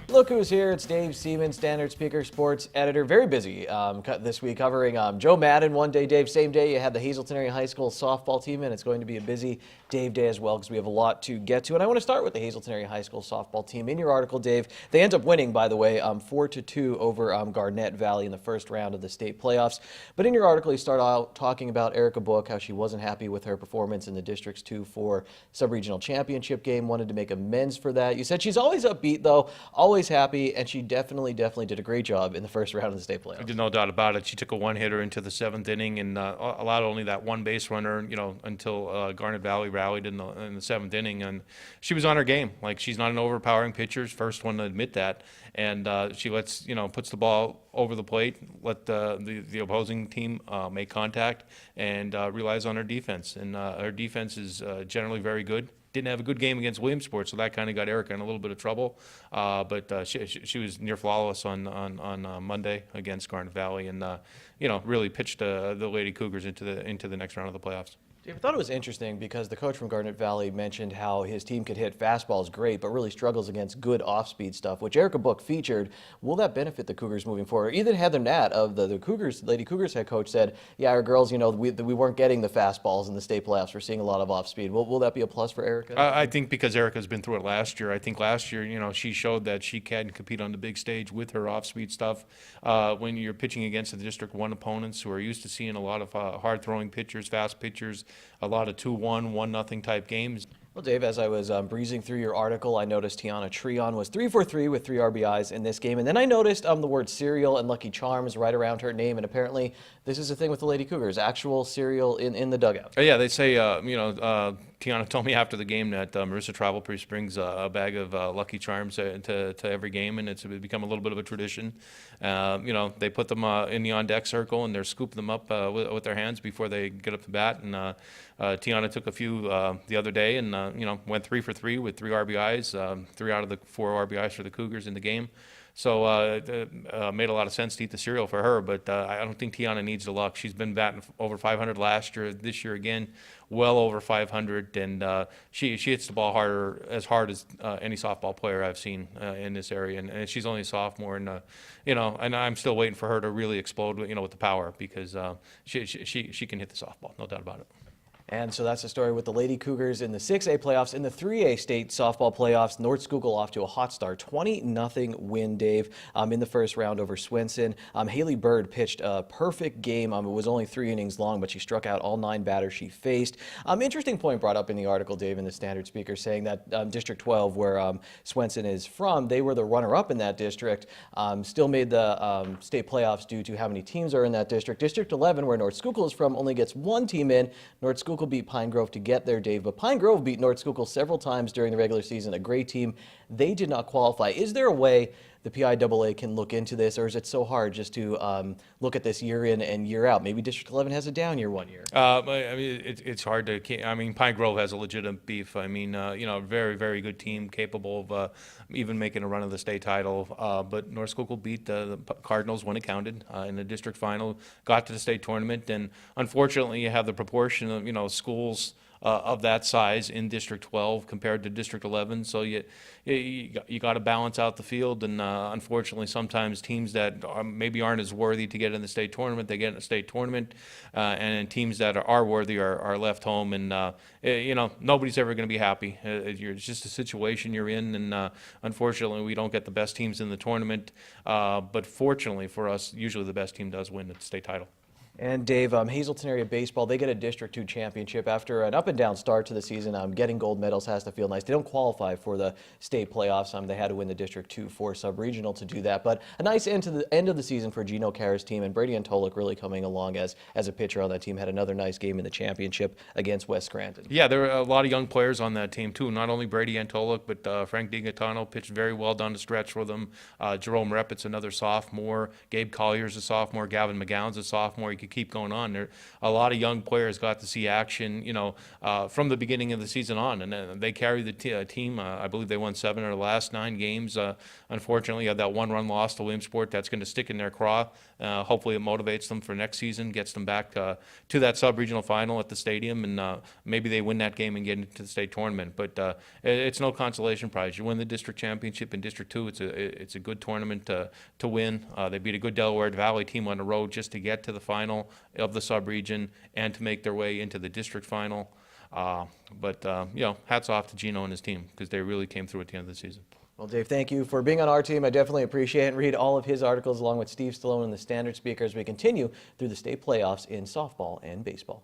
Look who's here. It's Dave Seaman, Standard Speaker Sports Editor. Very busy this week covering Joe Madden one day, Dave. Same day you had the Hazelton Area High School softball team, and it's going to be a busy Dave day as well because we have a lot to get to. And I want to start with the Hazelton Area High School softball team. In your article, Dave, they end up winning, by the way, 4-2 over Garnett Valley in the first round of the state playoffs. But in your article, you start out talking about Erica Book, how she wasn't happy with her performance in the District's 2-4 sub-regional championship game, wanted to make amends for that. You said she's always upbeat, though, always happy, and she definitely did a great job in the first round of the state playoffs. There's no doubt about it. She took a one-hitter into the seventh inning and allowed only that one base runner, until Garnet Valley rallied in the seventh inning, and she was on her game. Like, she's not an overpowering pitcher, first one to admit that, and she puts the ball over the plate, let the opposing team make contact, and relies on her defense. And her defense is generally very good. Didn't have a good game against Williamsport, so that kind of got Erica in a little bit of trouble. But she was near flawless on Monday against Garnet Valley, and really pitched the Lady Cougars into the next round of the playoffs. I thought it was interesting because the coach from Garnet Valley mentioned how his team could hit fastballs great, but really struggles against good off-speed stuff, which Erica Book featured. Will that benefit the Cougars moving forward? Even Heather Nat of the Cougars, Lady Cougars head coach, said, yeah, our girls, we weren't getting the fastballs in the state playoffs. We're seeing a lot of off-speed. Will that be a plus for Erica? I think because Erica's been through it last year. I think last year, she showed that she can compete on the big stage with her off-speed stuff. When you're pitching against the District 1 opponents who are used to seeing a lot of hard-throwing pitchers, fast pitchers, a lot of 2-1, 1-0 type games. Well, Dave, as I was breezing through your article, I noticed Tiana Treon was 3 for 3 with 3 RBIs in this game. And then I noticed the word cereal and Lucky Charms right around her name. And apparently this is a thing with the Lady Cougars, actual cereal in the dugout. Yeah, they say, Tiana told me after the game that Marissa Travelpriest brings a bag of Lucky Charms to every game, and it's become a little bit of a tradition. They put them in the on-deck circle, and they're scooping them up with their hands before they get up to bat. And Tiana took a few the other day and, went 3 for 3 with 3 RBIs, 3 out of the 4 RBIs for the Cougars in the game. So it made a lot of sense to eat the cereal for her, but I don't think Tiana needs the luck. She's been batting over 500 last year, this year again, well over 500, and she hits the ball as hard as any softball player I've seen in this area, and she's only a sophomore, and and I'm still waiting for her to really explode, with the power, because she can hit the softball, no doubt about it. And so that's the story with the Lady Cougars in the 6A playoffs. In the 3A state softball playoffs, North Schuylkill off to a hot start. 20-0 win, Dave, in the first round over Swenson. Haley Bird pitched a perfect game. It was only 3 innings long, but she struck out all 9 batters she faced. Interesting point brought up in the article, Dave, in the Standard Speaker, saying that District 12, where Swenson is from, they were the runner-up in that district, still made the state playoffs due to how many teams are in that district. District 11, where North Schuylkill is from, only gets 1 team in. North Schuylkill beat Pine Grove to get there, Dave, but Pine Grove beat North Schuylkill several times during the regular season, a great team. They did not qualify. Is there a way the PIAA can look into this, or is it so hard just to look at this year in and year out? Maybe District 11 has a down year one year. It's hard to. Pine Grove has a legitimate beef. Very, very good team, capable of even making a run of the state title. But North Schuylkill beat the Cardinals when it counted in the district final, got to the state tournament, and unfortunately, you have the proportion of schools of that size in District 12 compared to District 11. So you got to balance out the field, and unfortunately, sometimes teams that maybe aren't as worthy to get in the state tournament, they get in the state tournament, and teams that are worthy are left home, and nobody's ever going to be happy. It's just a situation you're in, and unfortunately, we don't get the best teams in the tournament. But fortunately for us, usually the best team does win the state title. And Dave, Hazelton area baseball, they get a District 2 championship after an up and down start to the season. Getting gold medals has to feel nice. They don't qualify for the state playoffs. They had to win the District 2-4 sub-regional to do that. But a nice end to the end of the season for Gino Carr's team, and Brady Antolik really coming along as a pitcher on that team. Had another nice game in the championship against West Scranton. Yeah, there are a lot of young players on that team too. Not only Brady Antolik, but Frank DiGaetano pitched very well down the stretch for them. Jerome Reppit's another sophomore. Gabe Collier's a sophomore. Gavin McGowan's a sophomore. You could keep going on. There, a lot of young players got to see action, from the beginning of the season on, and they carried the team. I believe they won 7 of the last 9 games. Unfortunately, had that 1-run loss to Williamsport. That's going to stick in their craw. Hopefully, it motivates them for next season, gets them back to that sub-regional final at the stadium, and maybe they win that game and get into the state tournament. But it's no consolation prize. You win the district championship in District 2. It's a good tournament to win. They beat a good Delaware Valley team on the road just to get to the final of the sub-region and to make their way into the district final. But hats off to Gino and his team, because they really came through at the end of the season. Well, Dave, thank you for being on our team. I definitely appreciate it, and read all of his articles along with Steve Stallone and the Standard Speaker as we continue through the state playoffs in softball and baseball.